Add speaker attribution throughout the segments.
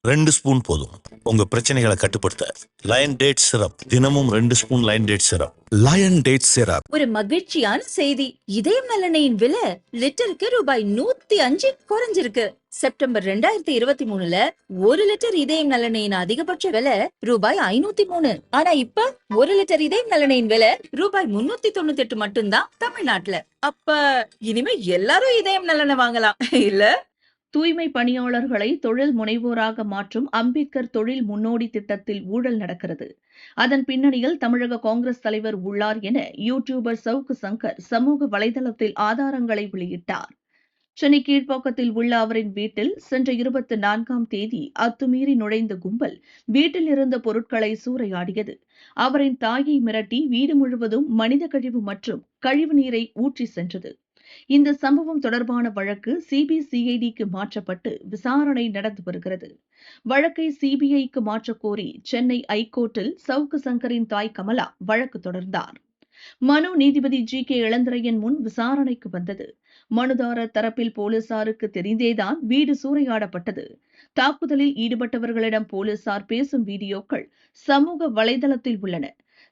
Speaker 1: 2 spoon போதும் உங்க பிரச்சனைகளை கட்டுப்படுத்த. லயன் டேட் சிரப், தினமும் 2 spoon lion date syrup. Lion date syrup.
Speaker 2: ஒரு மகிழ்ச்சியான செய்தி. இதயம் நலனையின் விலை லிட்டருக்கு ரூபாய் 105 குறைஞ்சிருக்கு. செப்டம்பர் 2023ல 1 லிட்டர் இதயம் நலனையின் அதிகபட்ச விலை ரூபாய் 503. ஆனா இப்ப 1 லிட்டர் இதயம் நலனையின் விலை ரூபாய் 398 மட்டும்தான் தமிழ்நாட்டுல. அப்ப இனிமே எல்லாரும் இதயம் நலனை வாங்கலாம் இல்ல?
Speaker 3: தூய்மை பணியாளர்களை தொழில் முனைவோராக மாற்றும் அம்பேத்கர் தொழில் முன்னோடி திட்டத்தில் ஊழல் நடக்கிறது. அதன் பின்னணியில் தமிழக காங்கிரஸ் தலைவர் உள்ளார் என யூடியூபர் சவுக்கு சங்கர் சமூக வலைதளத்தில் ஆதாரங்களை வெளியிட்டார். சென்னை கீழ்ப்பாக்கத்தில் உள்ள அவரின் வீட்டில் சென்ற 24ஆம் தேதி அத்துமீறி நுழைந்த கும்பல் வீட்டில் இருந்த பொருட்களை சூறையாடியது. அவரின் தாயை மிரட்டி வீடு முழுவதும் மனித கழிவு மற்றும் கழிவு நீரை ஊற்றி சென்றது. இந்த சம்பவம் தொடர்பான வழக்கு சிபிசிஐடிக்கு மாற்றப்பட்டு விசாரணை நடந்து வருகிறது. வழக்கை சிபிஐக்கு மாற்றக் கோரி சென்னை ஐகோர்ட்டில் சவுக்கு சங்கரின் தாய் கமலா வழக்கு தொடர்ந்தார். மனு நீதிபதி ஜி.கே. இளந்திரையன் முன் விசாரணைக்கு வந்தது. மனுதாரர் தரப்பில் போலீசாருக்கு தெரிந்தேதான் வீடு சூறையாடப்பட்டது. தாக்குதலில் ஈடுபட்டவர்களிடம் போலீசார் பேசும் வீடியோக்கள் சமூக வலைதளத்தில் உள்ளன.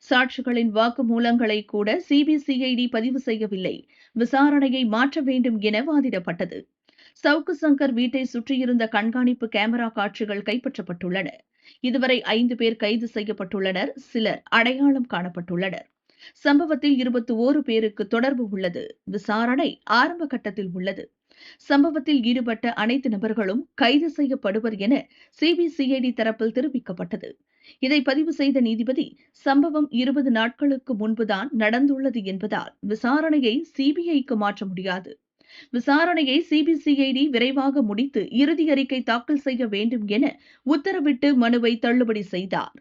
Speaker 3: சாட்சிகளின் வாக்குமூலங்களை கூட சிபிசிஐடி பதிவு செய்யவில்லை. விசாரணையை மாற்ற வேண்டும் என வாதிடப்பட்டது. சவுக்கு சங்கர் வீட்டை சுற்றியிருந்த கண்காணிப்பு கேமரா காட்சிகள் கைப்பற்றப்பட்டுள்ளன. இதுவரை 5 பேர் கைது செய்யப்பட்டுள்ளனர். சிலர் அடையாளம் காணப்பட்டுள்ளனர். சம்பவத்தில் 21 பேருக்கு தொடர்பு உள்ளது. விசாரணை ஆரம்ப கட்டத்தில் உள்ளது. சம்பவத்தில் ஈடுபட்ட அனைத்து நபர்களும் கைது செய்யப்படுவர் என சிபிசிஐடி தரப்பில் தெரிவிக்கப்பட்டது. இதை பதிவு செய்த நீதிபதி, சம்பவம் 20 நாட்களுக்கு முன்புதான் நடந்துள்ளது என்பதால் விசாரணையை சிபிஐக்கு மாற்ற முடியாது. விசாரணையை சிபிசிஐடி விரைவாக முடித்து இறுதி அறிக்கை தாக்கல் செய்ய வேண்டும் என உத்தரவிட்டு மனுவை தள்ளுபடி செய்தார்.